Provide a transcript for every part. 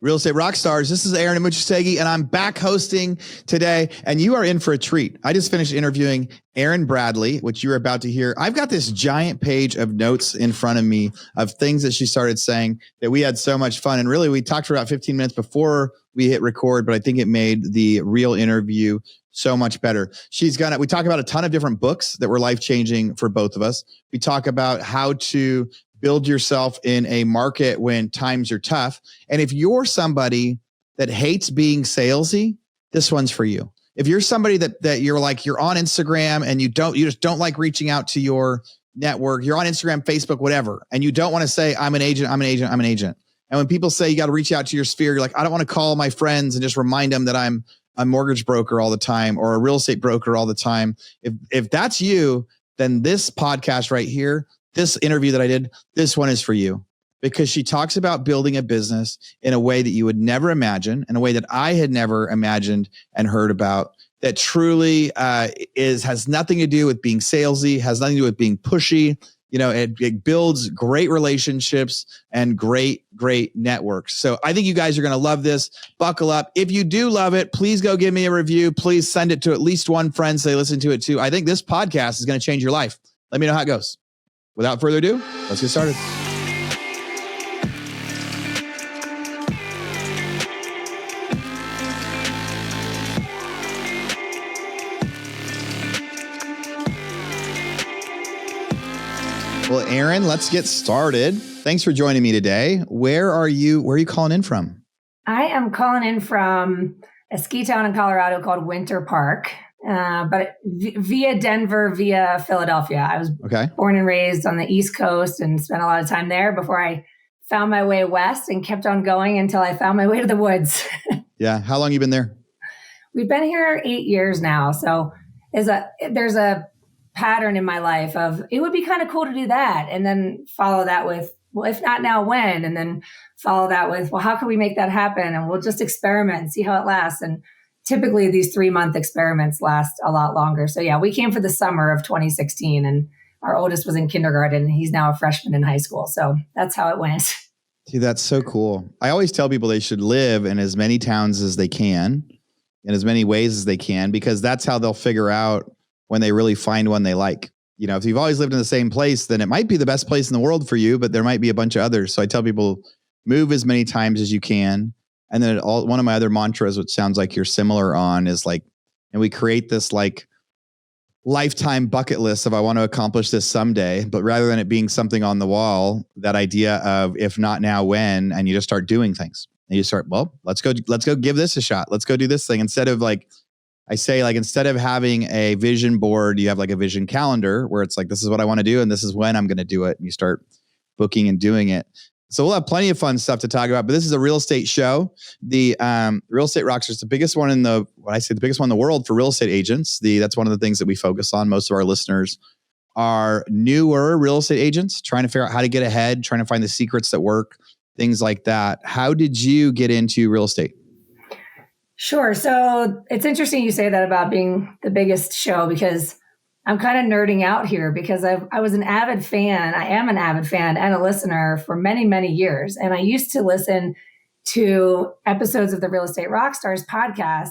Real Estate Rockstars. This is Erin Bradley, and I'm back hosting today, and you are in for a treat. I just finished interviewing Erin Bradley, which you're about to hear. I've got this giant page of notes in front of me of things that she started saying that we had so much fun. And really, we talked for about 15 minutes before we hit record, but I think it made the real interview so much better. We talk about a ton of different books that were life-changing for both of us. We talk about how to build yourself in a market when times are tough. And if you're somebody that hates being salesy, this one's for you. If you're somebody that you're on Instagram and you just don't like reaching out to your network, you're on Instagram, Facebook, whatever, and you don't want to say, I'm an agent. And when people say you got to reach out to your sphere, you're like, I don't want to call my friends and just remind them that I'm a mortgage broker all the time or a real estate broker all the time. If that's you, then this podcast right here, this interview that I did, this one is for you, because she talks about building a business in a way that you would never imagine, in a way that I had never imagined and heard about, that truly has nothing to do with being salesy, has nothing to do with being pushy. You know, it builds great relationships and great networks. So I think you guys are going to love this. Buckle up. If you do love it, please go give me a review. Please send it to at least one friend so they listen to it too. I think this podcast is going to change your life. Let me know how it goes. Without further ado, let's get started. Well, Erin, let's get started. Thanks for joining me today. Where are you calling in from? I am calling in from a ski town in Colorado called Winter Park. But via Denver, via Philadelphia. I was born and raised on the East Coast and spent a lot of time there before I found my way west and kept on going until I found my way to the woods. Yeah. How long have you been there? We've been here 8 years now. So there's a pattern in my life of it would be kind of cool to do that. And then follow that with, well, if not now, when? And then follow that with, well, how can we make that happen? And we'll just experiment and see how it lasts. And typically these 3-month experiments last a lot longer. So yeah, we came for the summer of 2016 and our oldest was in kindergarten. He's now a freshman in high school. So that's how it went. See, that's so cool. I always tell people they should live in as many towns as they can, in as many ways as they can, because that's how they'll figure out when they really find one they like. You know, if you've always lived in the same place, then it might be the best place in the world for you, but there might be a bunch of others. So I tell people, move as many times as you can. And then one of my other mantras, which sounds like you're similar on, is like, and we create this like lifetime bucket list of I want to accomplish this someday, but rather than it being something on the wall, that idea of if not now, when, and you just start doing things and you start, well, let's go give this a shot. Let's go do this thing. Instead of like, I say like, instead of having a vision board, you have like a vision calendar where it's like, this is what I want to do. And this is when I'm going to do it. And you start booking and doing it. So we'll have plenty of fun stuff to talk about, but this is a real estate show. The Real Estate Rockstars is the biggest one the biggest one in the world for real estate agents. That's one of the things that we focus on. Most of our listeners are newer real estate agents trying to figure out how to get ahead, trying to find the secrets that work, things like that. How did you get into real estate? Sure. So it's interesting you say that about being the biggest show, because I'm kind of nerding out here because I was an avid fan. I am an avid fan and a listener for many, many years. And I used to listen to episodes of the Real Estate Rockstars podcast,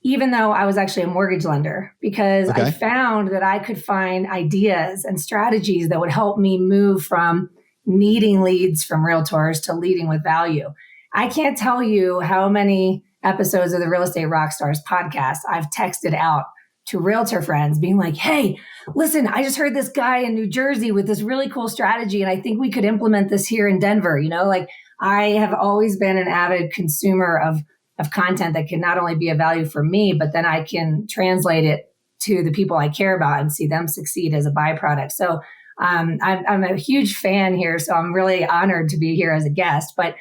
even though I was actually a mortgage lender, because I found that I could find ideas and strategies that would help me move from needing leads from realtors to leading with value. I can't tell you how many episodes of the Real Estate Rockstars podcast I've texted out to realtor friends being like, hey, listen, I just heard this guy in New Jersey with this really cool strategy, and I think we could implement this here in Denver. You know, like I have always been an avid consumer of content that can not only be a value for me, but then I can translate it to the people I care about and see them succeed as a byproduct. So I'm a huge fan here. So I'm really honored to be here as a guest. But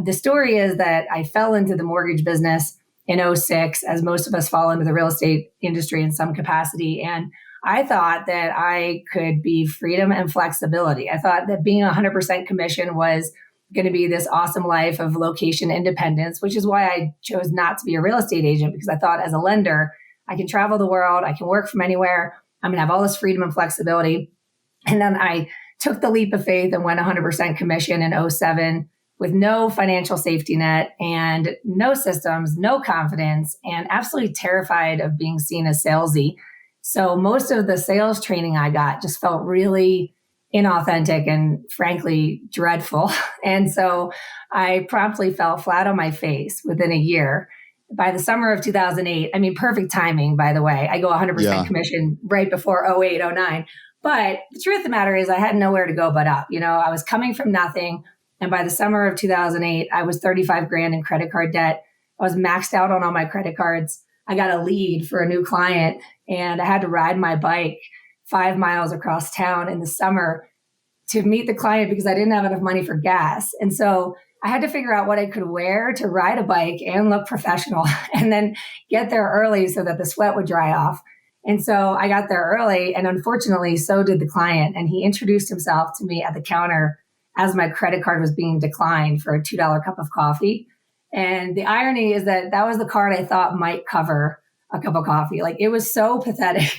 the story is that I fell into the mortgage business in 2006, as most of us fall into the real estate industry in some capacity. And I thought that I could be freedom and flexibility. I thought that being 100% commission was going to be this awesome life of location independence, which is why I chose not to be a real estate agent, because I thought as a lender, I can travel the world, I can work from anywhere, I'm going to have all this freedom and flexibility. And then I took the leap of faith and went 100% commission in 2007 with no financial safety net and no systems, no confidence, and absolutely terrified of being seen as salesy. So most of the sales training I got just felt really inauthentic and frankly dreadful. And so I promptly fell flat on my face within a year. By the summer of 2008, I mean, perfect timing, by the way. I go 100% commission right before 08, 09. But the truth of the matter is I had nowhere to go but up. I was coming from nothing. And by the summer of 2008, I was 35 grand in credit card debt. I was maxed out on all my credit cards. I got a lead for a new client and I had to ride my bike 5 miles across town in the summer to meet the client because I didn't have enough money for gas. And so I had to figure out what I could wear to ride a bike and look professional and then get there early so that the sweat would dry off. And so I got there early, and unfortunately, so did the client. And he introduced himself to me at the counter as my credit card was being declined for a $2 cup of coffee. And the irony is that that was the card I thought might cover a cup of coffee. Like, it was so pathetic.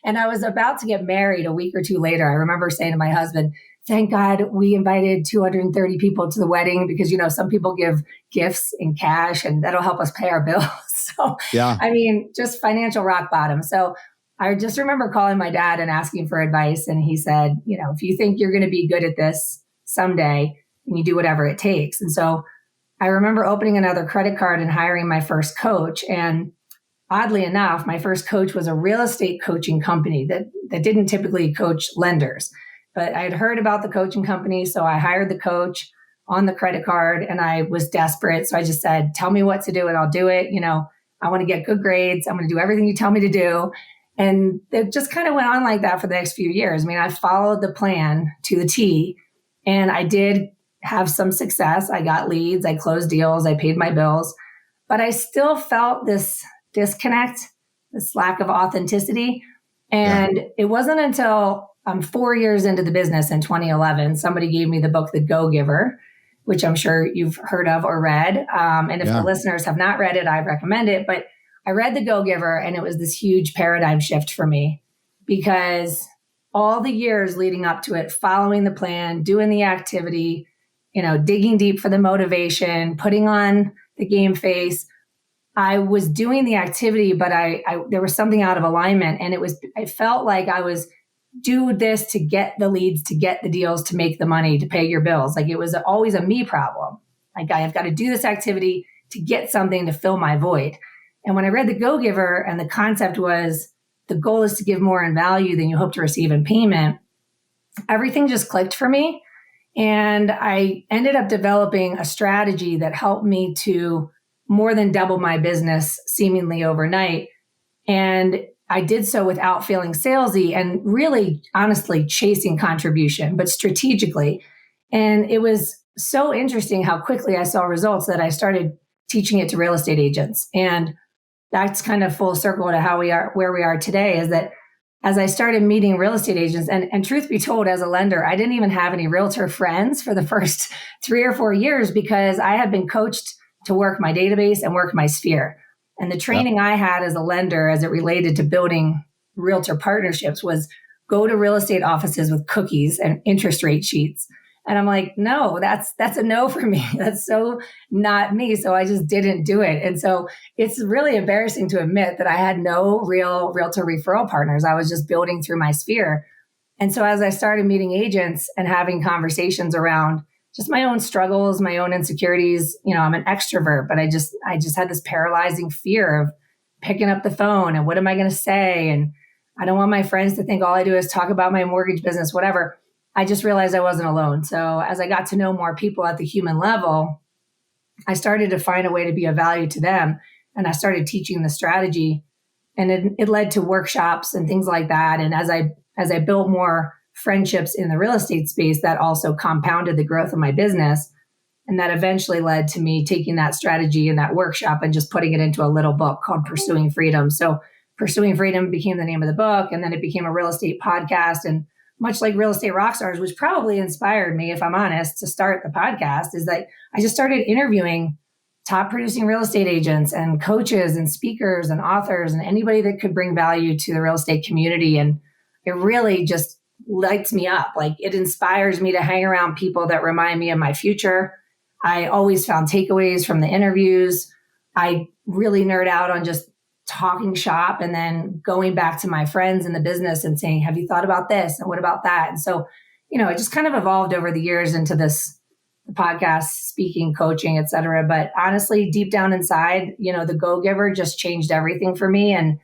And I was about to get married a week or two later. I remember saying to my husband, thank God we invited 230 people to the wedding because, some people give gifts in cash and that'll help us pay our bills. So, I mean, just financial rock bottom. So I just remember calling my dad and asking for advice. And he said, if you think you're going to be good at this someday, and you do whatever it takes. And so I remember opening another credit card and hiring my first coach. And oddly enough, my first coach was a real estate coaching company that didn't typically coach lenders. But I had heard about the coaching company, so I hired the coach on the credit card, and I was desperate. So I just said, tell me what to do and I'll do it. I want to get good grades. I'm going to do everything you tell me to do. And it just kind of went on like that for the next few years. I mean, I followed the plan to the T, and I did have some success. I got leads, I closed deals, I paid my bills, but I still felt this disconnect, this lack of authenticity. And it wasn't until 4 years into the business in 2011, somebody gave me the book, The Go-Giver, which I'm sure you've heard of or read. And if the listeners have not read it, I recommend it. But I read The Go-Giver, and it was this huge paradigm shift for me because all the years leading up to it, following the plan, doing the activity, digging deep for the motivation, putting on the game face, I was doing the activity, but I there was something out of alignment. And I felt like I was do this to get the leads, to get the deals, to make the money, to pay your bills. Like, it was always a me problem. Like, I've got to do this activity to get something to fill my void. And when I read The Go-Giver, and the concept was the goal is to give more in value than you hope to receive in payment, everything just clicked for me. And I ended up developing a strategy that helped me to more than double my business seemingly overnight. And I did so without feeling salesy and really, honestly, chasing contribution, but strategically. And it was so interesting how quickly I saw results that I started teaching it to real estate agents. And that's kind of full circle to how we are, where we are today, is that as I started meeting real estate agents, and truth be told, as a lender, I didn't even have any realtor friends for the first 3 or 4 years because I had been coached to work my database and work my sphere. And the training I had as a lender as it related to building realtor partnerships was go to real estate offices with cookies and interest rate sheets. And I'm like, no, that's a no for me. That's so not me. So I just didn't do it. And so it's really embarrassing to admit that I had no real realtor referral partners. I was just building through my sphere. And so as I started meeting agents and having conversations around just my own struggles, my own insecurities, I'm an extrovert, but I just had this paralyzing fear of picking up the phone and what am I going to say? And I don't want my friends to think all I do is talk about my mortgage business, whatever. I just realized I wasn't alone. So as I got to know more people at the human level, I started to find a way to be of value to them. And I started teaching the strategy, and it led to workshops and things like that. And as I built more friendships in the real estate space, that also compounded the growth of my business. And that eventually led to me taking that strategy and that workshop and just putting it into a little book called Pursuing Freedom. So Pursuing Freedom became the name of the book. And then it became a real estate podcast. And much like Real Estate Rockstars, which probably inspired me, if I'm honest, to start the podcast, is that I just started interviewing top producing real estate agents and coaches and speakers and authors and anybody that could bring value to the real estate community. And it really just lights me up. Like, it inspires me to hang around people that remind me of my future. I always found takeaways from the interviews. I really nerd out on just talking shop and then going back to my friends in the business and saying, have you thought about this? And what about that? And so, it just kind of evolved over the years into this podcast, speaking, coaching, et cetera. But honestly, deep down inside, the go-giver just changed everything for me. And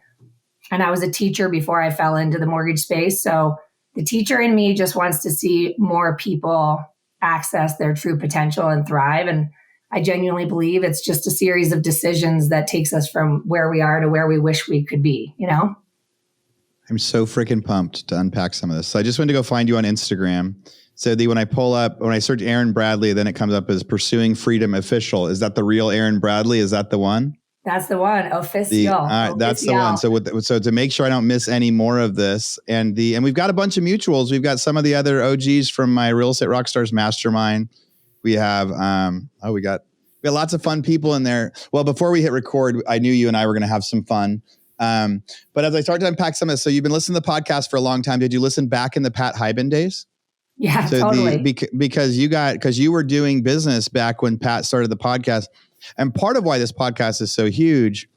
I was a teacher before I fell into the mortgage space. So the teacher in me just wants to see more people access their true potential and thrive. And I genuinely believe it's just a series of decisions that takes us from where we are to where we wish we could be, I'm so freaking pumped to unpack some of this. So I just went to go find you on Instagram. So when I search Erin Bradley, then it comes up as Pursuing Freedom Official. Is that the real Erin Bradley? Is that the one? That's the one. Official. That's the one. So to make sure I don't miss any more of this, and we've got a bunch of mutuals. We've got some of the other OGs from my Real Estate Rockstars Mastermind. We have we got lots of fun people in there. Well, before we hit record, I knew you and I were going to have some fun. But as I start to unpack some of this, so you've been listening to the podcast for a long time. Did you listen back in the Pat Hyben days? Yeah, totally. Because you were doing business back when Pat started the podcast. And part of why this podcast is so huge,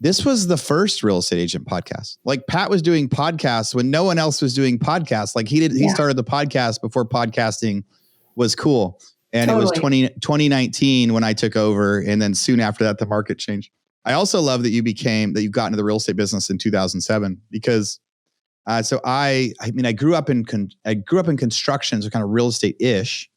this was the first real estate agent podcast. Like Pat was doing podcasts when no one else was doing podcasts. Like he started the podcast before podcasting was cool. And totally. It was 2019 when I took over. And then soon after that, the market changed. I also love that you got into the real estate business in 2007 because I grew up in construction, so kind of real estate-ish.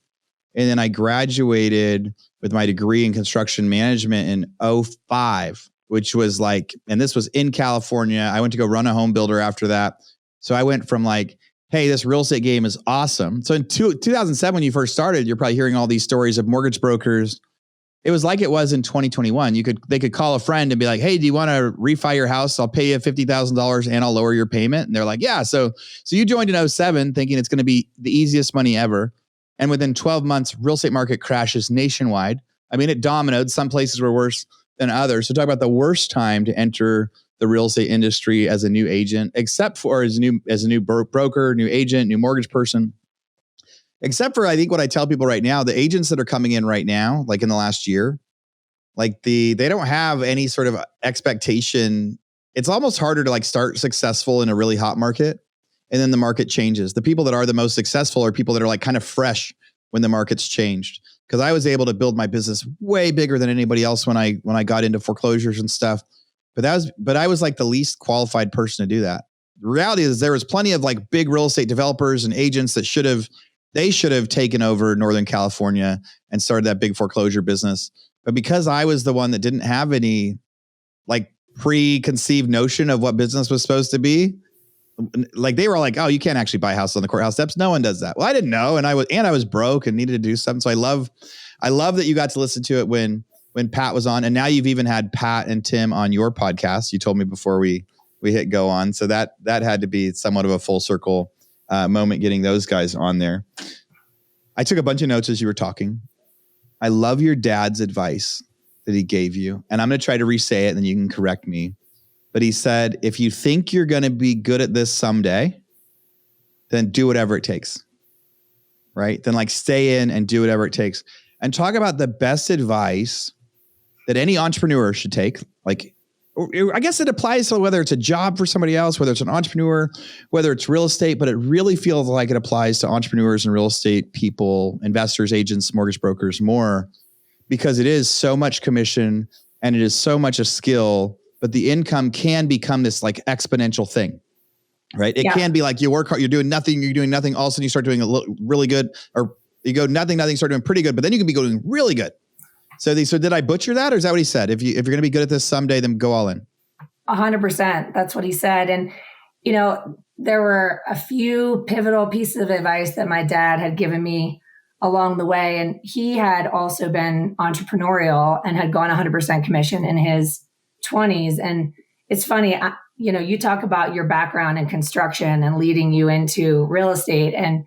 And then I graduated with my degree in construction management in 2005, which was and this was in California. I went to go run a home builder after that. So I went from hey, this real estate game is awesome. So in 2007, when you first started, you're probably hearing all these stories of mortgage brokers. It was like it was in 2021. They could call a friend and be like, hey, do you want to refi your house? I'll pay you $50,000 and I'll lower your payment. And they're like, yeah. So you joined in 2007 thinking it's going to be the easiest money ever. And within 12 months, real estate market crashes nationwide. I mean, it dominoed. Some places were worse than others. So talk about the worst time to enter the real estate industry as a new agent, except for as a new broker, new agent, new mortgage person. Except for, I think what I tell people right now, the agents that are coming in right now, like in the last year, they don't have any sort of expectation. It's almost harder to start successful in a really hot market. And then the market changes. The people that are the most successful are people that are kind of fresh when the market's changed. Because I was able to build my business way bigger than anybody else when I got into foreclosures and stuff. But I was the least qualified person to do that. The reality is there was plenty of big real estate developers and agents that should have taken over Northern California and started that big foreclosure business. But because I was the one that didn't have any preconceived notion of what business was supposed to be, they were oh, you can't actually buy a house on the courthouse steps. No one does that. Well, I didn't know. And I was broke and needed to do something. So I love that you got to listen to it when Pat was on. And now you've even had Pat and Tim on your podcast. You told me before we hit go on. So that had to be somewhat of a full circle moment getting those guys on there. I took a bunch of notes as you were talking. I love your dad's advice that he gave you. And I'm going to try to re-say it and then you can correct me. But he said, if you think you're going to be good at this someday, then do whatever it takes. Right? Then stay in and do whatever it takes. And talk about the best advice that any entrepreneur should take. I guess it applies to whether it's a job for somebody else, whether it's an entrepreneur, whether it's real estate, but it really feels like it applies to entrepreneurs and real estate people, investors, agents, mortgage brokers more, because it is so much commission and it is so much a skill, but the income can become this exponential thing, right? It can be you work hard, you're doing nothing. All of a sudden you start doing really good, or you go nothing, start doing pretty good, but then you can be going really good. So did I butcher that, or is that what he said? If you're going to be good at this someday, then go all in. 100%. That's what he said. And, there were a few pivotal pieces of advice that my dad had given me along the way. And he had also been entrepreneurial and had gone 100% commission in his 20s. And it's funny, you talk about your background in construction and leading you into real estate. And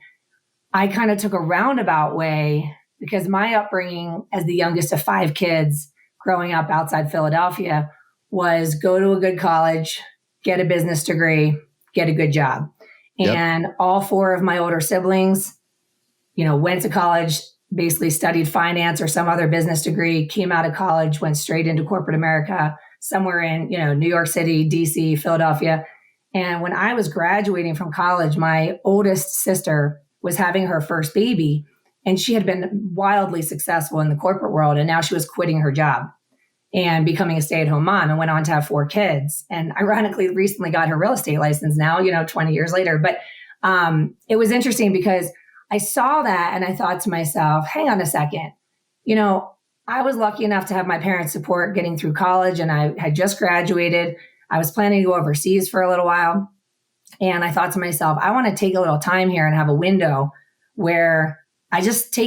I kind of took a roundabout way because my upbringing as the youngest of 5 kids growing up outside Philadelphia was go to a good college, get a business degree, get a good job. Yep. And all 4 of my older siblings, went to college, basically studied finance or some other business degree, came out of college, went straight into corporate America, somewhere in, New York City, DC, Philadelphia. And when I was graduating from college, my oldest sister was having her first baby, and she had been wildly successful in the corporate world. And now she was quitting her job and becoming a stay-at-home mom, and went on to have 4 kids. And ironically, recently got her real estate license now, 20 years later. But it was interesting because I saw that and I thought to myself, hang on a second. I was lucky enough to have my parents' support getting through college, and I had just graduated. I was planning to go overseas for a little while. And I thought to myself, I want to take a little time here and have a window where I just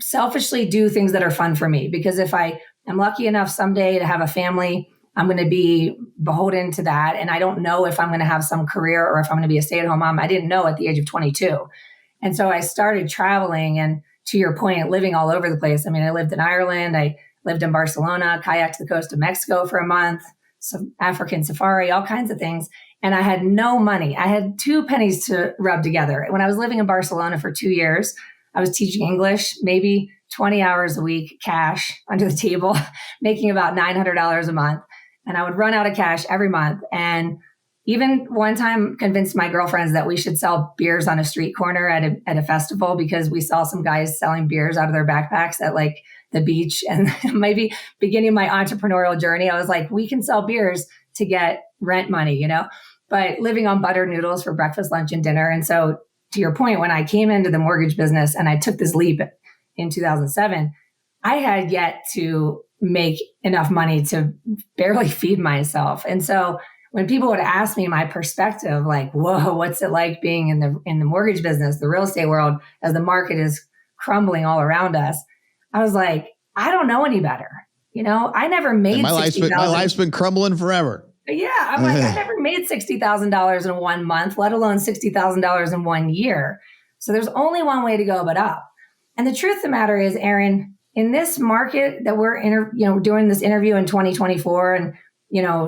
selfishly do things that are fun for me. Because if I am lucky enough someday to have a family, I'm going to be beholden to that. And I don't know if I'm going to have some career or if I'm going to be a stay-at-home mom. I didn't know at the age of 22. And so I started traveling, and to your point, living all over the place. I mean, I lived in Ireland, I lived in Barcelona, kayaked to the coast of Mexico for a month, some African safari, all kinds of things. And I had no money. I had 2 pennies to rub together. When I was living in Barcelona for 2 years, I was teaching English, maybe 20 hours a week, cash under the table, making about $900 a month. And I would run out of cash every month. And even one time convinced my girlfriends that we should sell beers on a street corner at a festival, because we saw some guys selling beers out of their backpacks at like the beach. And maybe beginning my entrepreneurial journey, I was like, we can sell beers to get rent money, but living on buttered noodles for breakfast, lunch, and dinner. And so to your point, when I came into the mortgage business and I took this leap in 2007, I had yet to make enough money to barely feed myself. And so when people would ask me my perspective, like, whoa, what's it like being in the mortgage business, the real estate world, as the market is crumbling all around us, I was like, I don't know any better. I never made my life's been crumbling forever. Yeah, I'm like, I never made $60,000 in 1 month, let alone $60,000 in 1 year. So there's only one way to go but up. And the truth of the matter is, Erin, in this market that we're doing this interview in 2024, and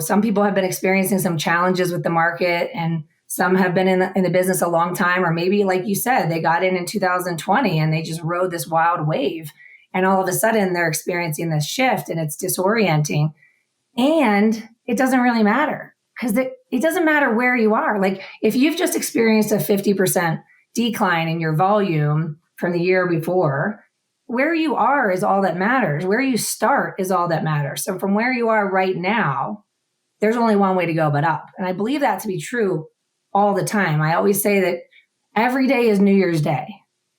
some people have been experiencing some challenges with the market, and some have been in the business a long time, or maybe, like you said, they got in 2020 and they just rode this wild wave, and all of a sudden they're experiencing this shift, and it's disorienting. And it doesn't really matter, because it doesn't matter where you are. Like, if you've just experienced a 50% decline in your volume from the year before, where you are is all that matters. Where you start is all that matters. So from where you are right now, there's only one way to go but up. And I believe that to be true all the time. I always say that every day is New Year's Day.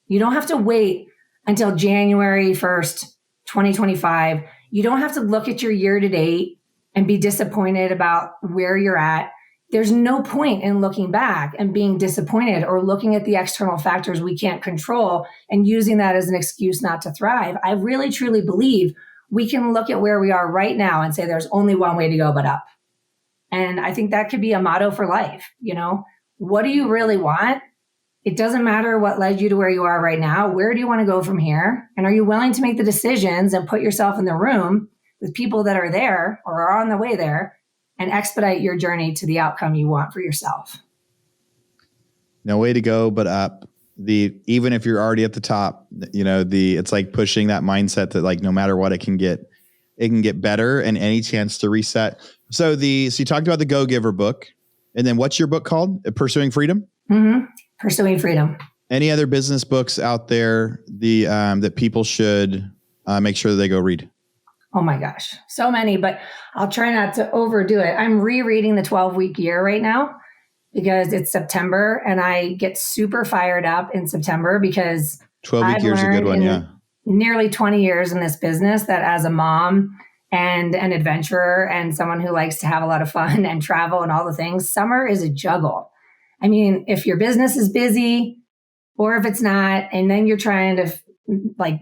You don't have to wait until January 1st, 2025. You don't have to look at your year to date and be disappointed about where you're at. There's no point in looking back and being disappointed or looking at the external factors we can't control and using that as an excuse not to thrive. I really, truly believe we can look at where we are right now and say there's only one way to go but up. And I think that could be a motto for life. What do you really want? It doesn't matter what led you to where you are right now. Where do you want to go from here? And are you willing to make the decisions and put yourself in the room with people that are there or are on the way there, and expedite your journey to the outcome you want for yourself? No way to go but up. Even if you're already at the top, it's like pushing that mindset that, like, no matter what, it can get better, and any chance to reset. So you talked about the Go Giver book, and then what's your book called? Pursuing Freedom? Mm-hmm. Pursuing Freedom. Any other business books out there that people should make sure that they go read? Oh my gosh, so many, but I'll try not to overdo it. I'm rereading the 12-week year right now because it's September, and I get super fired up in September because 12-week year is a good one, yeah. Nearly 20 years in this business, that as a mom and an adventurer and someone who likes to have a lot of fun and travel and all the things, summer is a juggle. I mean, if your business is busy or if it's not, and then you're trying to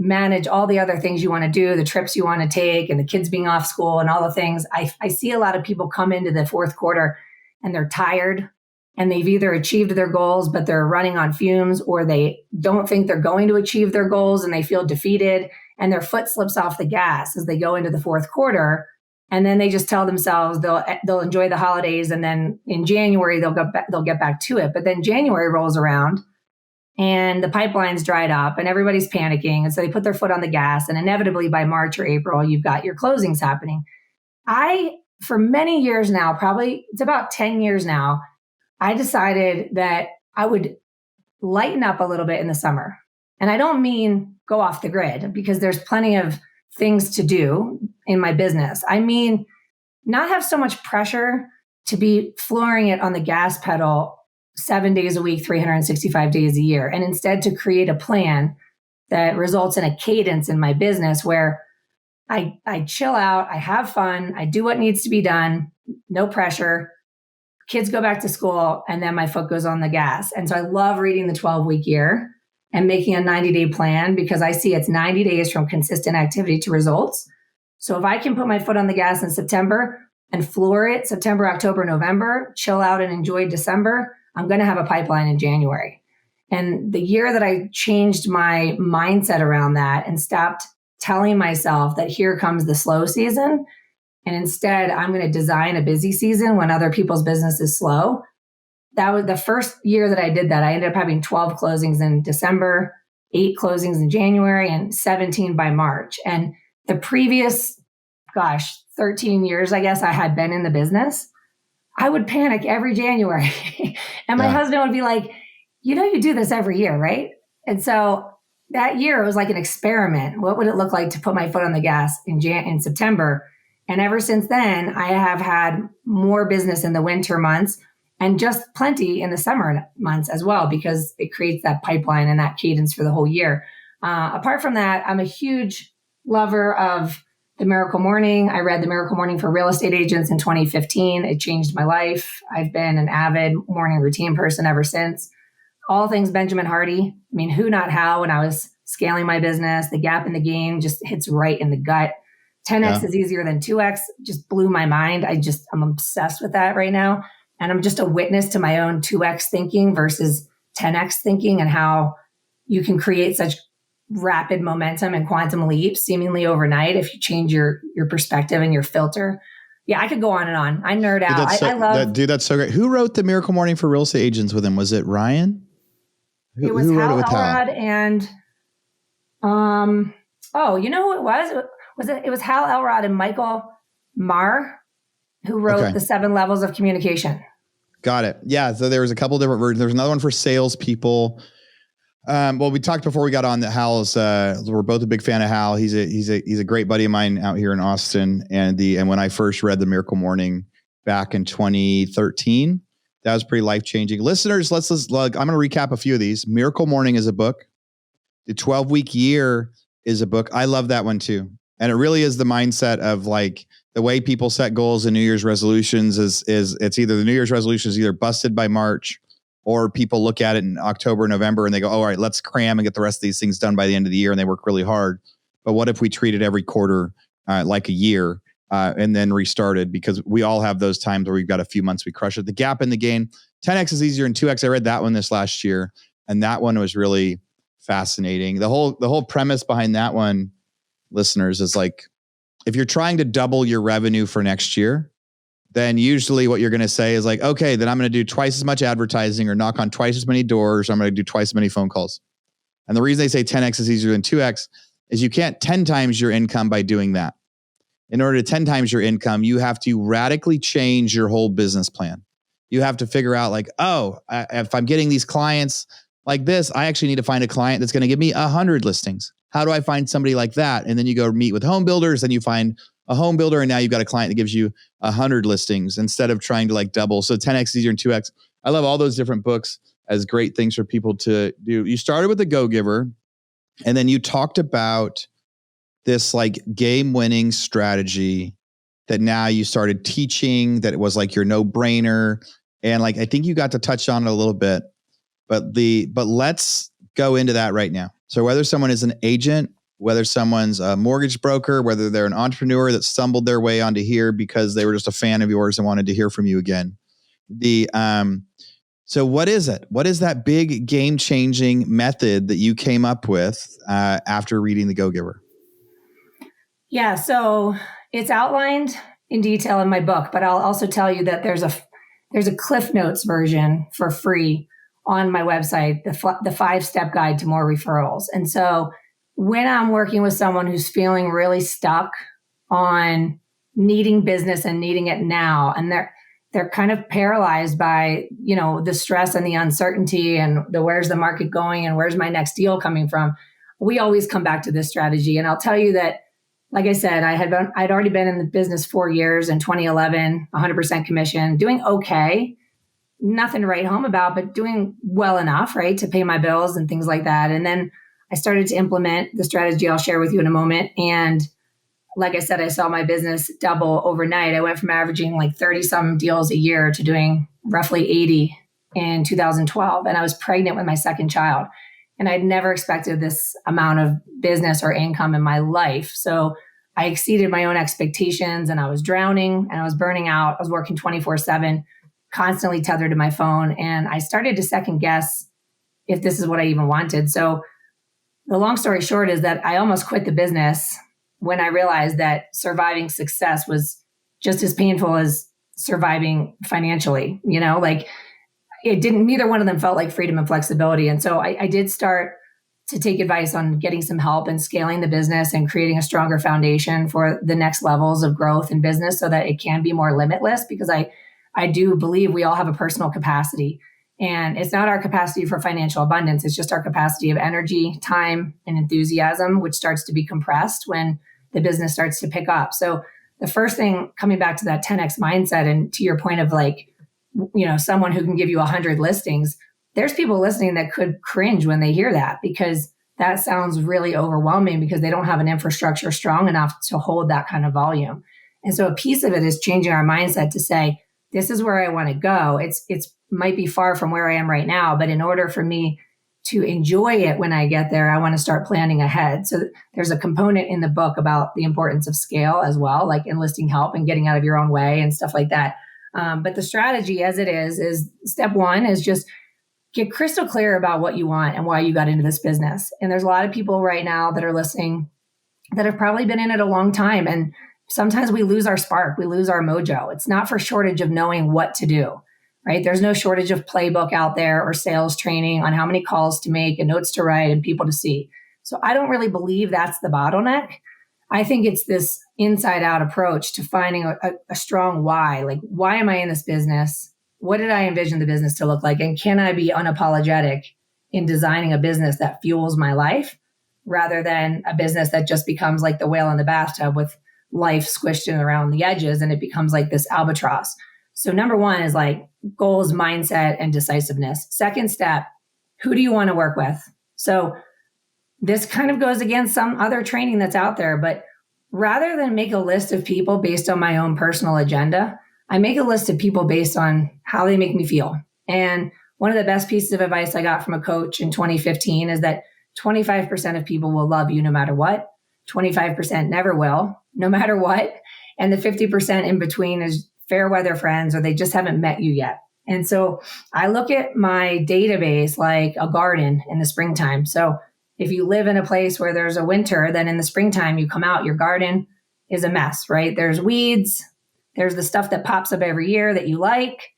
manage all the other things you want to do, the trips you want to take, and the kids being off school and all the things. I see a lot of people come into the fourth quarter and they're tired, and they've either achieved their goals, but they're running on fumes, or they don't think they're going to achieve their goals and they feel defeated, and their foot slips off the gas as they go into the fourth quarter. And then they just tell themselves they'll enjoy the holidays, and then in January they'll get back to it. But then January rolls around and the pipeline's dried up and everybody's panicking. And so they put their foot on the gas, and inevitably by March or April, you've got your closings happening. For many years now, probably it's about 10 years now, I decided that I would lighten up a little bit in the summer. And I don't mean go off the grid, because there's plenty of things to do in my business. I mean, not have so much pressure to be flooring it on the gas pedal 7 days a week, 365 days a year, and instead to create a plan that results in a cadence in my business where I chill out, I have fun, I do what needs to be done, no pressure. Kids go back to school, and then my foot goes on the gas. And so I love reading the 12-week year and making a 90-day plan, because I see it's 90 days from consistent activity to results. So if I can put my foot on the gas in September and floor it September, October, November, chill out and enjoy December, I'm going to have a pipeline in January. And the year that I changed my mindset around that and stopped telling myself that here comes the slow season, and instead I'm going to design a busy season when other people's business is slow. That was the first year that I did that. I ended up having 12 closings in December, 8 closings in January, and 17 by March. And the previous, 13 years, I guess I had been in the business, I would panic every January. And my husband would be like, you do this every year, right? And so that year it was like an experiment. What would it look like to put my foot on the gas in September? And ever since then, I have had more business in the winter months and just plenty in the summer months as well, because it creates that pipeline and that cadence for the whole year. Apart from that, I'm a huge lover of The Miracle Morning. I read The Miracle Morning for real estate agents in 2015. It changed my life. I've been an avid morning routine person ever since. All things Benjamin Hardy. I mean, who, not how, when I was scaling my business, the gap in the gain just hits right in the gut. 10X is easier than 2X. Just blew my mind. I'm obsessed with that right now. And I'm just a witness to my own 2X thinking versus 10X thinking, and how you can create such rapid momentum and quantum leaps seemingly overnight if you change your perspective and your filter. Yeah, I could go on and on. I nerd out. I love that's so great. Who wrote The Miracle Morning for real estate agents with him? Was it Ryan? It was Hal Elrod and you know who it was? It was Hal Elrod and Michael Marr, who wrote The 7 Levels of Communication. Got it. Yeah. So there was a couple different versions. There was another one for salespeople. Well, we talked before we got on that Hal's, we're both a big fan of Hal. He's a great buddy of mine out here in Austin. And when I first read The Miracle Morning back in 2013, that was pretty life-changing. Listeners, I'm going to recap a few of these. Miracle Morning is a book. The 12-week year is a book. I love that one too. And it really is the mindset of like the way people set goals and New Year's resolutions is it's either the New Year's resolution is either busted by March, or people look at it in October, November, and they go, all right, let's cram and get the rest of these things done by the end of the year. And they work really hard. But what if we treated every quarter like a year and then restarted? Because we all have those times where we've got a few months we crush it. The gap in the gain, 10X is easier than 2X. I read that one this last year, and that one was really fascinating. The whole premise behind that one, listeners, is like, if you're trying to double your revenue for next year, then usually what you're going to say is like, okay, then I'm going to do twice as much advertising or knock on twice as many doors. Or I'm going to do twice as many phone calls. And the reason they say 10X is easier than 2X is you can't 10 times your income by doing that. In order to 10 times your income, you have to radically change your whole business plan. You have to figure out like, if I'm getting these clients like this, I actually need to find a client that's going to give me 100 listings. How do I find somebody like that? And then you go meet with home builders, then you find a home builder, and now you've got a client that gives you 100 listings instead of trying to like double. So 10X is easier than 2X. I love all those different books as great things for people to do. You started with the Go Giver, and then you talked about this like game winning strategy that now you started teaching, that it was like your no brainer. And like, I think you got to touch on it a little bit, but let's go into that right now. So whether someone is an agent, whether someone's a mortgage broker, whether they're an entrepreneur that stumbled their way onto here because they were just a fan of yours and wanted to hear from you again. So what is it? What is that big game-changing method that you came up with after reading The Go Giver? Yeah, so it's outlined in detail in my book, but I'll also tell you that there's a Cliff Notes version for free on my website, the 5-step guide to more referrals. And so when I'm working with someone who's feeling really stuck on needing business and needing it now, and they're kind of paralyzed by, the stress and the uncertainty and the where's the market going and where's my next deal coming from, we always come back to this strategy. And I'll tell you that, like I said, I'd already been in the business 4 years in 2011, 100% commission, doing okay, nothing to write home about, but doing well enough, right, to pay my bills and things like that. And then I started to implement the strategy I'll share with you in a moment. And like I said, I saw my business double overnight. I went from averaging like 30 some deals a year to doing roughly 80 in 2012. And I was pregnant with my second child. And I'd never expected this amount of business or income in my life. So I exceeded my own expectations, and I was drowning and I was burning out. I was working 24/7, constantly tethered to my phone. And I started to second guess if this is what I even wanted. So the long story short is that I almost quit the business when I realized that surviving success was just as painful as surviving financially. Like neither one of them felt like freedom and flexibility. And so I did start to take advice on getting some help and scaling the business and creating a stronger foundation for the next levels of growth in business so that it can be more limitless, because I do believe we all have a personal capacity. And it's not our capacity for financial abundance. It's just our capacity of energy, time, and enthusiasm, which starts to be compressed when the business starts to pick up. So the first thing, coming back to that 10X mindset, and to your point of like, someone who can give you 100 listings, there's people listening that could cringe when they hear that, because that sounds really overwhelming because they don't have an infrastructure strong enough to hold that kind of volume. And so a piece of it is changing our mindset to say, this is where I want to go. It's might be far from where I am right now, but in order for me to enjoy it when I get there, I want to start planning ahead. So there's a component in the book about the importance of scale as well, like enlisting help and getting out of your own way and stuff like that. But the strategy as it is step one is just get crystal clear about what you want and why you got into this business. And there's a lot of people right now that are listening that have probably been in it a long time. And sometimes we lose our spark, we lose our mojo. It's not for shortage of knowing what to do, right? There's no shortage of playbook out there or sales training on how many calls to make and notes to write and people to see. So I don't really believe that's the bottleneck. I think it's this inside out approach to finding a strong why. Like, why am I in this business? What did I envision the business to look like? And can I be unapologetic in designing a business that fuels my life rather than a business that just becomes like the whale in the bathtub with life squished in around the edges and it becomes like this albatross. So number one is like goals, mindset, and decisiveness. Second step, who do you want to work with? So this kind of goes against some other training that's out there, but rather than make a list of people based on my own personal agenda, I make a list of people based on how they make me feel. And one of the best pieces of advice I got from a coach in 2015 is that 25% of people will love you no matter what. 25% never will, no matter what. And the 50% in between is fair weather friends, or they just haven't met you yet. And so I look at my database like a garden in the springtime. So if you live in a place where there's a winter, then in the springtime you come out, your garden is a mess, right? There's weeds. There's the stuff that pops up every year that you like.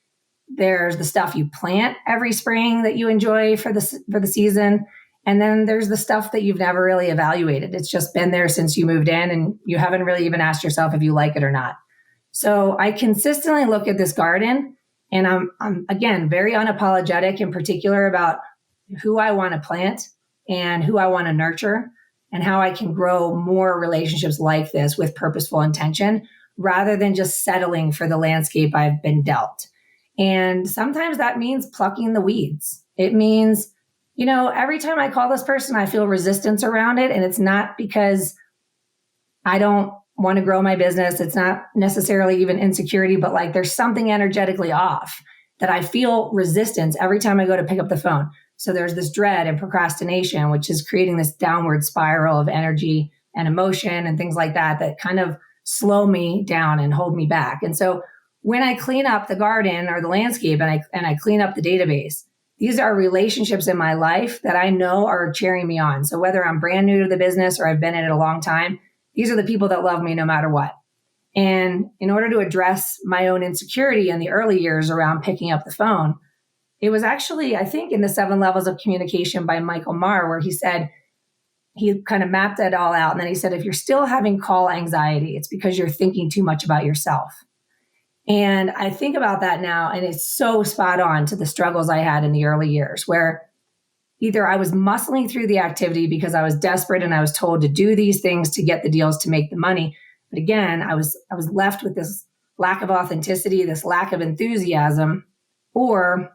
There's the stuff you plant every spring that you enjoy for the season. And then there's the stuff that you've never really evaluated. It's just been there since you moved in and you haven't really even asked yourself if you like it or not. So I consistently look at this garden, and I'm again, very unapologetic in particular about who I want to plant and who I want to nurture and how I can grow more relationships like this with purposeful intention rather than just settling for the landscape I've been dealt. And sometimes that means plucking the weeds. It means, every time I call this person, I feel resistance around it. And it's not because I don't want to grow my business. It's not necessarily even insecurity, but like there's something energetically off that I feel resistance every time I go to pick up the phone. So there's this dread and procrastination, which is creating this downward spiral of energy and emotion and things like that kind of slow me down and hold me back. And so when I clean up the garden or the landscape and I clean up the database, these are relationships in my life that I know are cheering me on. So whether I'm brand new to the business or I've been in it a long time, these are the people that love me no matter what. And in order to address my own insecurity in the early years around picking up the phone, it was actually, I think, in the 7 levels of communication by Michael Marr, where he said, he kind of mapped it all out. And then he said, if you're still having call anxiety, it's because you're thinking too much about yourself. And I think about that now, and it's so spot on to the struggles I had in the early years, where either I was muscling through the activity because I was desperate and I was told to do these things to get the deals to make the money. But again, I was left with this lack of authenticity, this lack of enthusiasm, or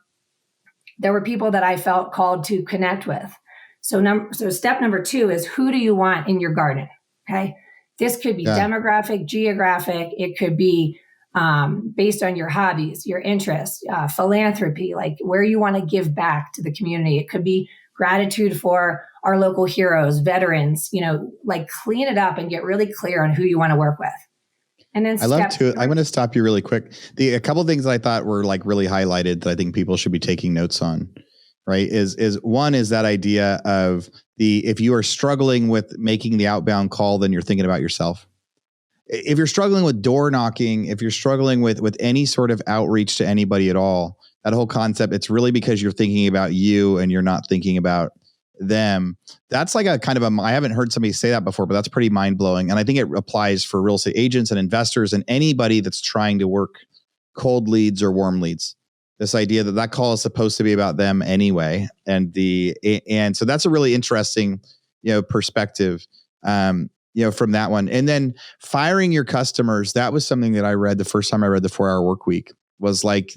there were people that I felt called to connect with. So step number 2 is, who do you want in your garden? Okay. This could be demographic, geographic. It could be based on your hobbies, your interests, philanthropy, like where you want to give back to the community. It could be gratitude for our local heroes, veterans, like clean it up and get really clear on who you want to work with. And then I'm going to stop you really quick. A couple of things that I thought were like really highlighted that I think people should be taking notes on, right? Is one is that idea of if you are struggling with making the outbound call, then you're thinking about yourself. If you're struggling with door knocking, if you're struggling with any sort of outreach to anybody at all, that whole concept, it's really because you're thinking about you and you're not thinking about them. That's like a kind of I haven't heard somebody say that before, but that's pretty mind blowing. And I think it applies for real estate agents and investors and anybody that's trying to work cold leads or warm leads. This idea that call is supposed to be about them anyway. And so that's a really interesting, perspective, from that one. And then firing your customers. That was something that I read the first time I read the 4-Hour Workweek, was like,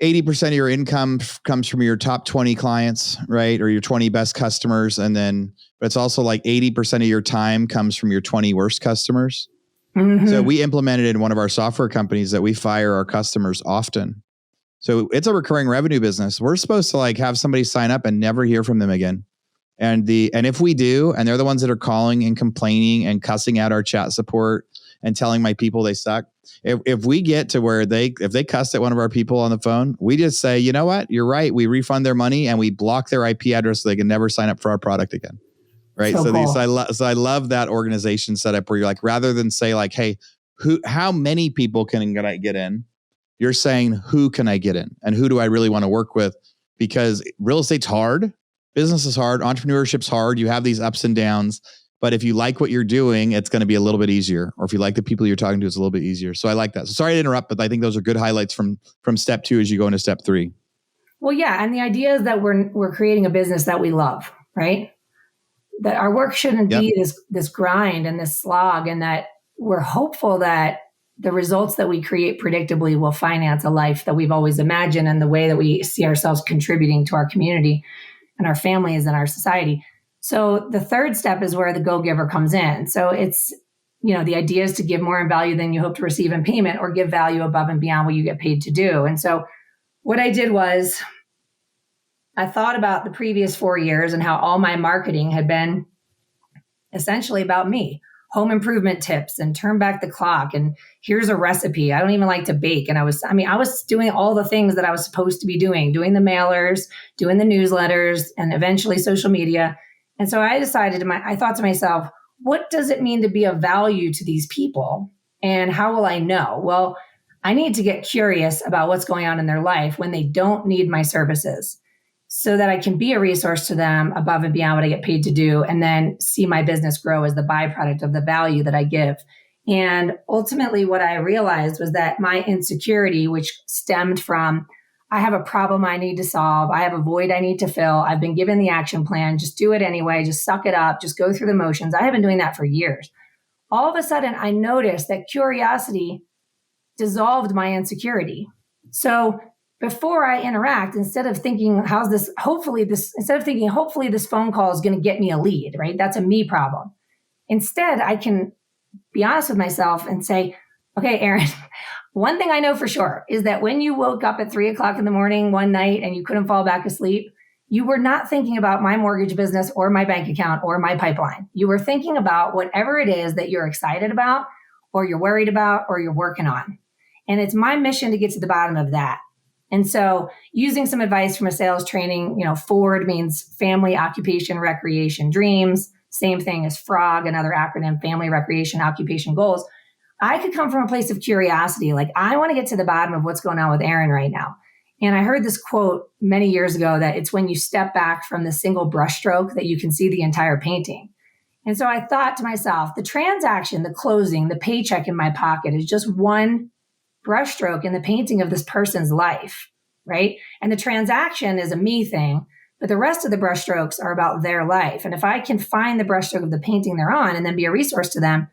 80% of your income comes from your top 20 clients, right? Or your 20 best customers. But it's also like 80% of your time comes from your 20 worst customers. Mm-hmm. So we implemented in one of our software companies that we fire our customers often. So it's a recurring revenue business. We're supposed to like have somebody sign up and never hear from them again. And if we do, and they're the ones that are calling and complaining and cussing out our chat support and telling my people they suck. If we get to where if they cuss at one of our people on the phone, we just say, you know what, you're right. We refund their money and we block their IP address so they can never sign up for our product again. Right. So I love that organization setup where you're like, rather than say like, hey, how many people can I get in? You're saying, who can I get in? And who do I really want to work with? Because real estate's hard. Business is hard. Entrepreneurship's hard. You have these ups and downs. But if you like what you're doing, it's going to be a little bit easier. Or if you like the people you're talking to, it's a little bit easier. So I like that. So sorry to interrupt, but I think those are good highlights from step 2 as you go into step 3. Well, yeah. And the idea is that we're creating a business that we love, right? That our work shouldn't be this grind and this slog, and that we're hopeful that the results that we create predictably will finance a life that we've always imagined and the way that we see ourselves contributing to our community and our families and our society. So the third step is where the go-giver comes in. So it's, the idea is to give more in value than you hope to receive in payment, or give value above and beyond what you get paid to do. And so what I did was I thought about the previous 4 years and how all my marketing had been essentially about me. Home improvement tips and turn back the clock. And here's a recipe. I don't even like to bake. And I was doing all the things that I was supposed to be doing the mailers, doing the newsletters, and eventually social media. And so I I thought to myself, what does it mean to be of value to these people? And how will I know? Well, I need to get curious about what's going on in their life when they don't need my services, so that I can be a resource to them above and beyond what I get paid to do, and then see my business grow as the byproduct of the value that I give. And ultimately, what I realized was that my insecurity, which stemmed from, I have a problem I need to solve, I have a void I need to fill, I've been given the action plan, just do it anyway, just suck it up, just go through the motions. I have been doing that for years. All of a sudden, I noticed that curiosity dissolved my insecurity. So before I interact, instead of thinking, hopefully this phone call is going to get me a lead, right? That's a me problem. Instead, I can be honest with myself and say, okay, Erin, one thing I know for sure is that when you woke up at 3:00 in the morning one night and you couldn't fall back asleep, you were not thinking about my mortgage business or my bank account or my pipeline. You were thinking about whatever it is that you're excited about, or you're worried about, or you're working on. And it's my mission to get to the bottom of that. And so using some advice from a sales training, FORD means family, occupation, recreation, dreams. Same thing as FROG, another acronym, family, recreation, occupation, goals. I could come from a place of curiosity. Like, I want to get to the bottom of what's going on with Erin right now. And I heard this quote many years ago that it's when you step back from the single brushstroke that you can see the entire painting. And so I thought to myself, the transaction, the closing, the paycheck in my pocket is just one brushstroke in the painting of this person's life, right? And the transaction is a me thing, but the rest of the brushstrokes are about their life. And if I can find the brushstroke of the painting they're on and then be a resource to them,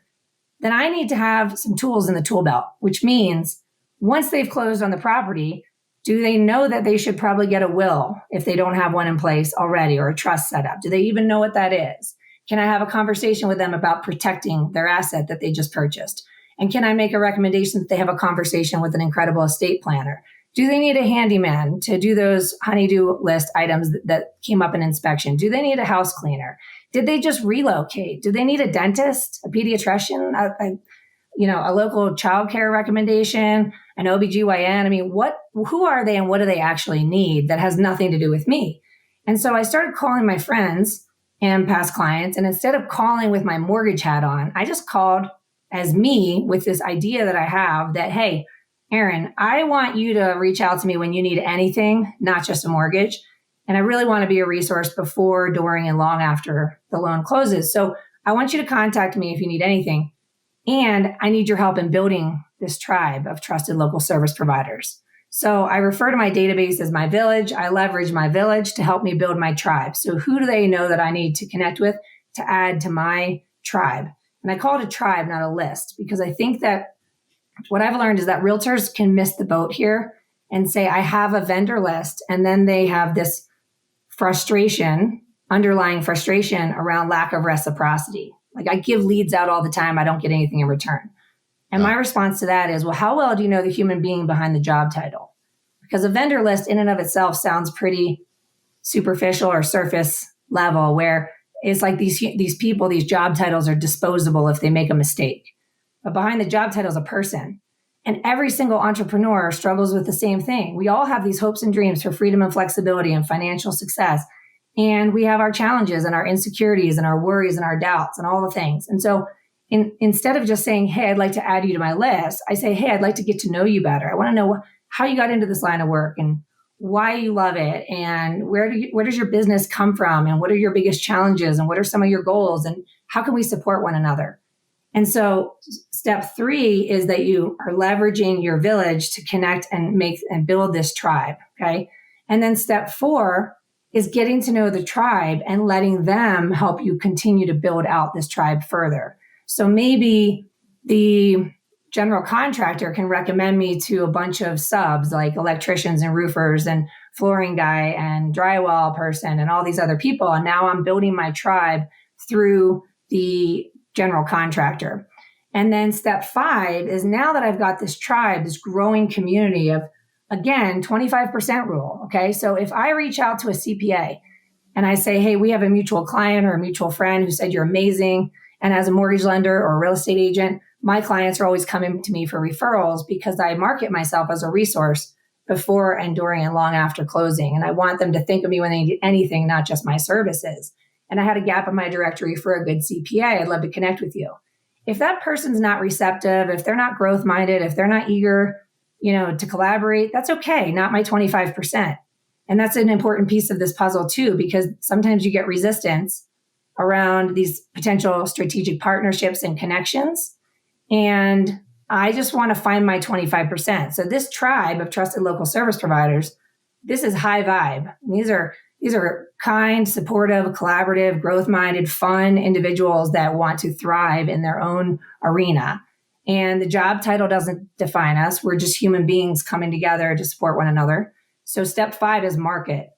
then I need to have some tools in the tool belt, which means once they've closed on the property, do they know that they should probably get a will if they don't have one in place already, or a trust set up? Do they even know what that is? Can I have a conversation with them about protecting their asset that they just purchased? And can I make a recommendation that they have a conversation with an incredible estate planner? Do they need a handyman to do those honey-do list items that came up in inspection? Do they need a house cleaner? Did they just relocate? Do they need a dentist, a pediatrician, a local childcare recommendation, an OBGYN? I mean, who are they and what do they actually need that has nothing to do with me? And so I started calling my friends and past clients. And instead of calling with my mortgage hat on, I just called as me with this idea that I have that, hey, Erin, I want you to reach out to me when you need anything, not just a mortgage. And I really want to be a resource before, during, and long after the loan closes. So I want you to contact me if you need anything. And I need your help in building this tribe of trusted local service providers. So I refer to my database as my village. I leverage my village to help me build my tribe. So who do they know that I need to connect with to add to my tribe? And I call it a tribe, not a list, because I think that what I've learned is that realtors can miss the boat here and say, I have a vendor list. And then they have this underlying frustration around lack of reciprocity. Like, I give leads out all the time. I don't get anything in return. And my response to that is, well, how well do you know the human being behind the job title? Because a vendor list in and of itself sounds pretty superficial or surface level, where it's like these people, these job titles are disposable if they make a mistake. But behind the job title is a person. And every single entrepreneur struggles with the same thing. We all have these hopes and dreams for freedom and flexibility and financial success. And we have our challenges and our insecurities and our worries and our doubts and all the things. And so instead of just saying, hey, I'd like to add you to my list, I say, hey, I'd like to get to know you better. I want to know how you got into this line of work and why you love it, and where does your business come from, and what are your biggest challenges, and what are some of your goals, and how can we support one another? And so step 3 is that you are leveraging your village to connect and make and build this tribe. Okay. And then step 4 is getting to know the tribe and letting them help you continue to build out this tribe further. So maybe the general contractor can recommend me to a bunch of subs like electricians and roofers and flooring guy and drywall person and all these other people. And now I'm building my tribe through the general contractor. And then step 5 is, now that I've got this tribe, this growing community of, again, 25% rule. Okay. So if I reach out to a CPA and I say, hey, we have a mutual client or a mutual friend who said you're amazing, and as a mortgage lender or a real estate agent, my clients are always coming to me for referrals because I market myself as a resource before and during and long after closing. And I want them to think of me when they need anything, not just my services. And I had a gap in my directory for a good CPA. I'd love to connect with you. If that person's not receptive, if they're not growth minded, if they're not eager, to collaborate, that's okay. Not my 25%. And that's an important piece of this puzzle too, because sometimes you get resistance around these potential strategic partnerships and connections. And I just want to find my 25%. So this tribe of trusted local service providers, this is high vibe. These are kind, supportive, collaborative, growth-minded, fun individuals that want to thrive in their own arena. And the job title doesn't define us. We're just human beings coming together to support one another. So step 5 is market.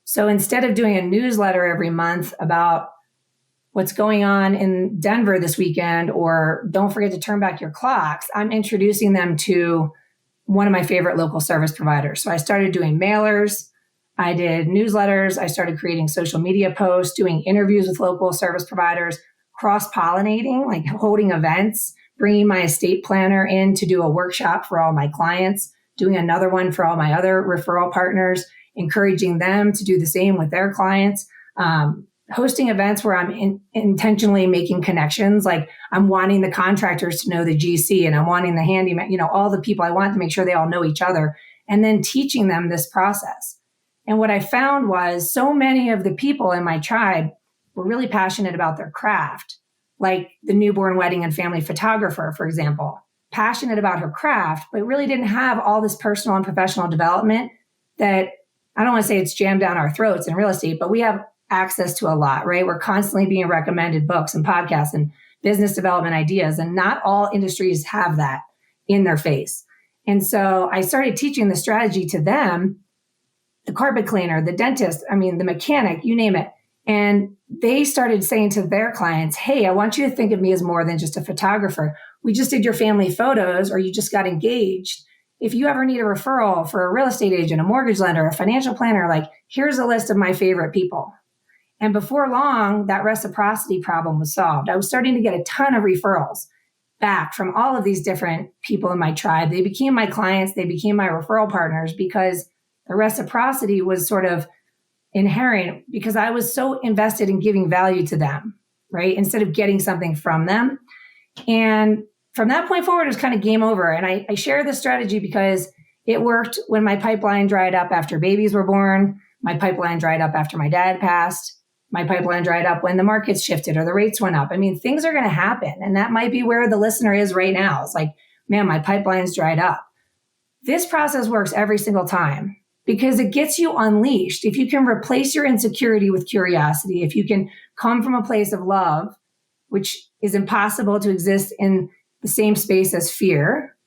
So instead of doing a newsletter every month about what's going on in Denver this weekend, or don't forget to turn back your clocks, I'm introducing them to one of my favorite local service providers. So I started doing mailers. I did newsletters. I started creating social media posts, doing interviews with local service providers, cross-pollinating, like holding events, bringing my estate planner in to do a workshop for all my clients, doing another one for all my other referral partners, encouraging them to do the same with their clients, hosting events where I'm intentionally making connections. Like, I'm wanting the contractors to know the GC, and I'm wanting the handyman, all the people. I want to make sure they all know each other and then teaching them this process. And what I found was so many of the people in my tribe were really passionate about their craft, like the newborn wedding and family photographer, for example, passionate about her craft, but really didn't have all this personal and professional development that, I don't want to say it's jammed down our throats in real estate, but we have access to a lot, right? We're constantly being recommended books and podcasts and business development ideas, and not all industries have that in their face. And so I started teaching the strategy to them, the carpet cleaner, the dentist, the mechanic, you name it. And they started saying to their clients, hey, I want you to think of me as more than just a photographer. We just did your family photos, or you just got engaged. If you ever need a referral for a real estate agent, a mortgage lender, a financial planner, like, here's a list of my favorite people. And before long, that reciprocity problem was solved. I was starting to get a ton of referrals back from all of these different people in my tribe. They became my clients. They became my referral partners because the reciprocity was sort of inherent, because I was so invested in giving value to them, right? Instead of getting something from them. And from that point forward, it was kind of game over. And I share this strategy because it worked when my pipeline dried up after babies were born. My pipeline dried up after my dad passed. My pipeline dried up when the markets shifted or the rates went up. Things are going to happen. And that might be where the listener is right now. It's like, man, my pipeline's dried up. This process works every single time because it gets you unleashed. If you can replace your insecurity with curiosity, if you can come from a place of love, which is impossible to exist in the same space as fear,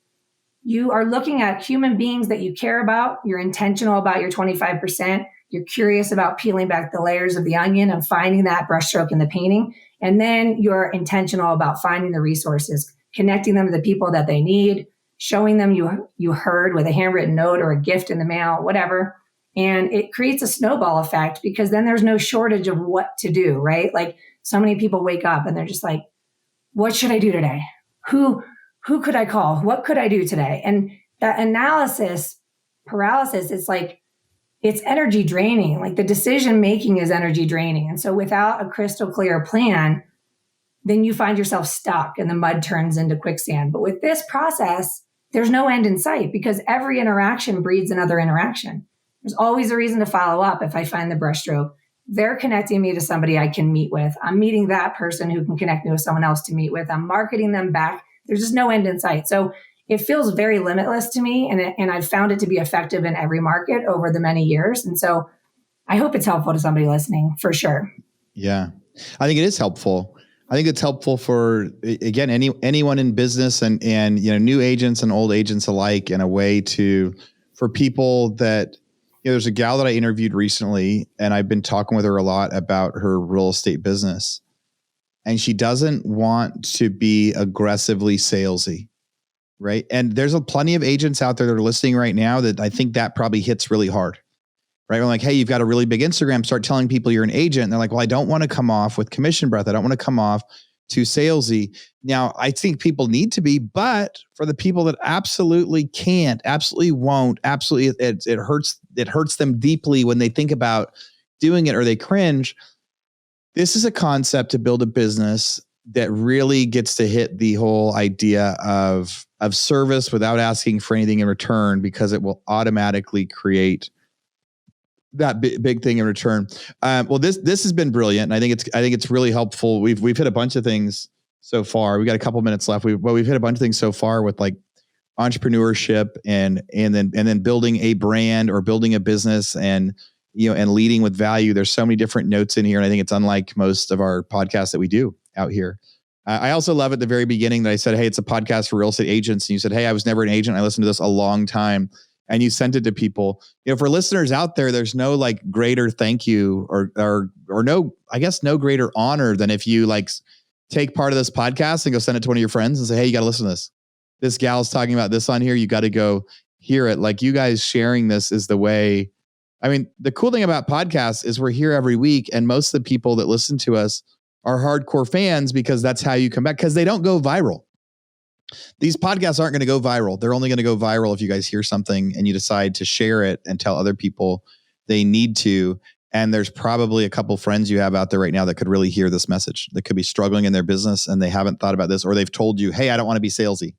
you are looking at human beings that you care about. You're intentional about your 25%. You're curious about peeling back the layers of the onion and finding that brushstroke in the painting. And then you're intentional about finding the resources, connecting them to the people that they need, showing them you heard with a handwritten note or a gift in the mail, whatever. And it creates a snowball effect because then there's no shortage of what to do, right? Like, so many people wake up and they're just like, what should I do today? Who could I call? What could I do today? And that analysis paralysis, it's energy draining. Like, the decision making is energy draining. And so without a crystal clear plan, then you find yourself stuck and the mud turns into quicksand. But with this process, there's no end in sight because every interaction breeds another interaction. There's always a reason to follow up if I find the brushstroke. They're connecting me to somebody I can meet with. I'm meeting that person who can connect me with someone else to meet with. I'm marketing them back. There's just no end in sight. So it feels very limitless to me. And I've found it to be effective in every market over the many years. And so I hope it's helpful to somebody listening for sure. Yeah, I think it is helpful. I think it's helpful for, again, anyone in business and new agents and old agents alike, in a way for people that, there's a gal that I interviewed recently, and I've been talking with her a lot about her real estate business. And she doesn't want to be aggressively salesy, right? And there's plenty of agents out there that are listening right now that I think that probably hits really hard, right? We're like, hey, you've got a really big Instagram, start telling people you're an agent. And they're like, well, I don't want to come off with commission breath. I don't want to come off too salesy. Now, I think people need to be, but for the people that absolutely can't, absolutely won't, absolutely, it hurts them deeply when they think about doing it or they cringe. This is a concept to build a business that really gets to hit the whole idea of service without asking for anything in return, because it will automatically create that big thing in return. Well, this has been brilliant, and I think it's really helpful. We've hit a bunch of things so far. We got a couple minutes left. We've hit a bunch of things so far with like entrepreneurship and then building a brand or building a business and leading with value. There's so many different notes in here, and I think it's unlike most of our podcasts that we do out here. I also love at the very beginning that I said, hey, it's a podcast for real estate agents, and you said, hey, I was never an agent. I listened to this a long time. And you sent it to people. For listeners out there, there's no like greater thank you or no, I guess no greater honor than if you like take part of this podcast and go send it to one of your friends and say, hey, you got to listen to this. This gal's talking about this on here. You got to go hear it. Like, you guys sharing this is the way. The cool thing about podcasts is we're here every week, and most of the people that listen to us are hardcore fans because that's how you come back, because they don't go viral. These podcasts aren't going to go viral. They're only going to go viral if you guys hear something and you decide to share it and tell other people they need to. And there's probably a couple friends you have out there right now that could really hear this message, that could be struggling in their business and they haven't thought about this, or they've told you, hey, I don't want to be salesy.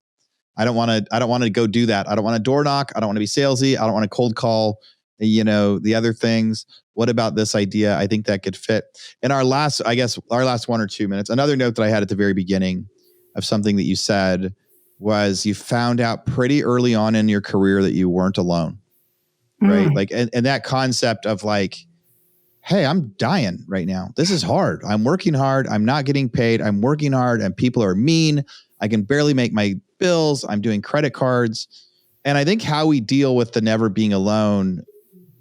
I don't want to go do that. I don't want to door knock. I don't want to be salesy. I don't want to cold call, the other things. What about this idea? I think that could fit. In our last 1 or 2 minutes, another note that I had at the very beginning of something that you said was you found out pretty early on in your career that you weren't alone, right? Like, and that concept of like, hey, I'm dying right now. This is hard. I'm working hard. I'm not getting paid. I'm working hard and people are mean. I can barely make my bills. I'm doing credit cards. And I think how we deal with the never being alone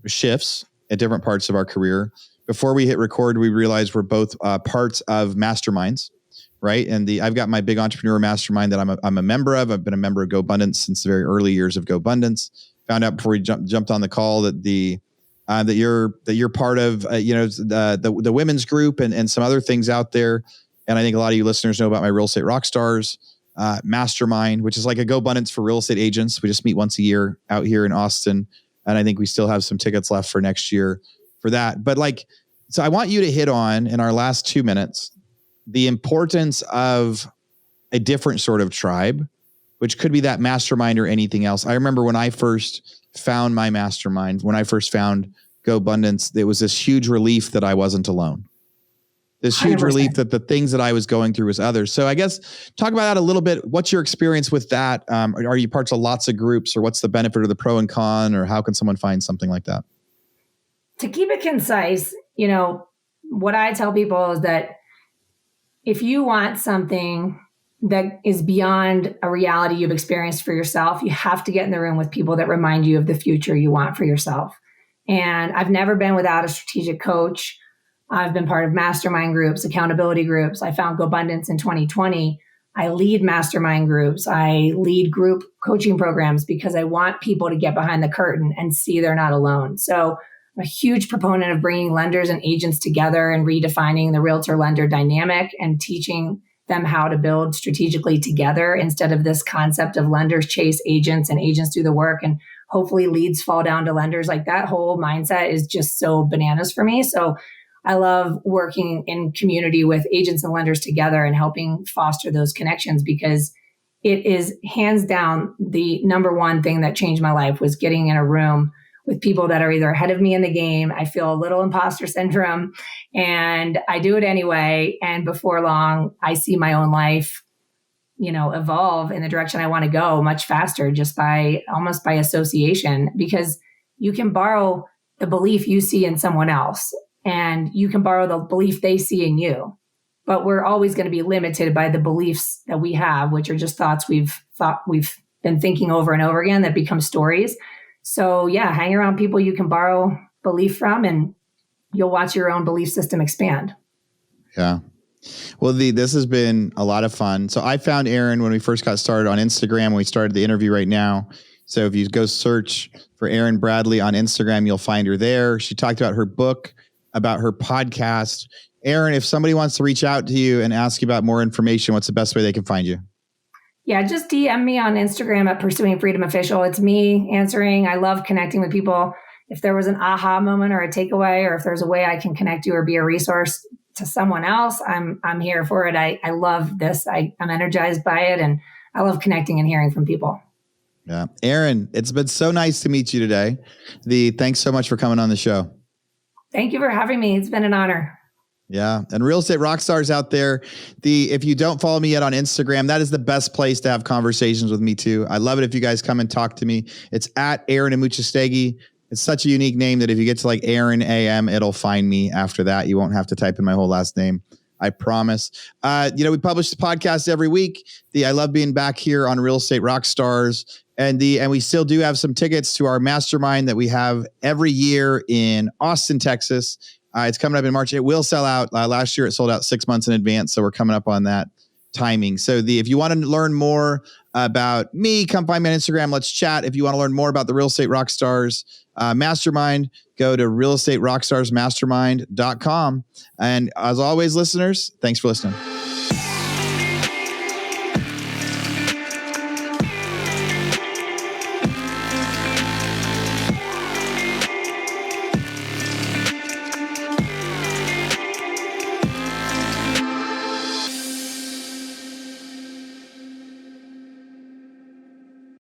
shifts at different parts of our career. Before we hit record, we realized we're both parts of masterminds, right? And I've got my big entrepreneur mastermind that I'm a member of. I've been a member of GoBundance since the very early years of GoBundance. Found out before we jumped on the call that that you're part of the women's group and some other things out there. And I think a lot of you listeners know about my Real Estate Rockstars mastermind, which is like a GoBundance for real estate agents. We just meet once a year out here in Austin. And I think we still have some tickets left for next year for that. But so I want you to hit on in our last 2 minutes, the importance of a different sort of tribe, which could be that mastermind or anything else. I remember when I first found my mastermind, when I first found GoBundance, there was this huge relief that I wasn't alone. This huge 100%. Relief that the things that I was going through was others. So I guess talk about that a little bit. What's your experience with that? Are you parts of lots of groups, or what's the benefit or the pro and con, or how can someone find something like that? To keep it concise, what I tell people is that if you want something that is beyond a reality you've experienced for yourself, you have to get in the room with people that remind you of the future you want for yourself. And I've never been without a strategic coach. I've been part of mastermind groups, accountability groups. I found GoBundance in 2020. I lead mastermind groups. I lead group coaching programs because I want people to get behind the curtain and see they're not alone. So I'm a huge proponent of bringing lenders and agents together and redefining the realtor-lender dynamic and teaching them how to build strategically together instead of this concept of lenders chase agents and agents do the work and hopefully leads fall down to lenders. Like, that whole mindset is just so bananas for me. So I love working in community with agents and lenders together and helping foster those connections, because it is hands down the number one thing that changed my life was getting in a room with people that are either ahead of me in the game. I feel a little imposter syndrome and I do it anyway. And before long, I see my own life, evolve in the direction I want to go much faster, just almost by association, because you can borrow the belief you see in someone else and you can borrow the belief they see in you. But we're always going to be limited by the beliefs that we have, which are just thoughts we've been thinking over and over again that become stories. So yeah, hang around people you can borrow belief from and you'll watch your own belief system expand. Yeah. Well, this has been a lot of fun. So I found Erin when we first got started on Instagram, when we started the interview right now. So if you go search for Erin Bradley on Instagram, you'll find her there. She talked about her book, about her podcast. Erin, if somebody wants to reach out to you and ask you about more information, what's the best way they can find you? Yeah, just DM me on Instagram at Pursuing Freedom Official. It's me answering. I love connecting with people. If there was an aha moment or a takeaway, or if there's a way I can connect you or be a resource to someone else, I'm here for it. I love this. I'm energized by it, and I love connecting and hearing from people. Yeah. Erin, it's been so nice to meet you today. Thanks so much for coming on the show. Thank you for having me. It's been an honor. Yeah. And Real Estate Rockstars out there, if you don't follow me yet on Instagram, that is the best place to have conversations with me too. I love it if you guys come and talk to me. It's at Erin Amuchastegui. It's such a unique name that if you get to like Erin AM, it'll find me after that. You won't have to type in my whole last name. I promise. We publish the podcast every week. I love being back here on Real Estate Rockstars. And we still do have some tickets to our mastermind that we have every year in Austin, Texas. It's coming up in March. It will sell out. Last year, it sold out 6 months in advance. So we're coming up on that timing. So if you want to learn more about me, come find me on Instagram. Let's chat. If you want to learn more about the Real Estate Rockstars Mastermind, go to realestaterockstarsmastermind.com. And as always, listeners, thanks for listening.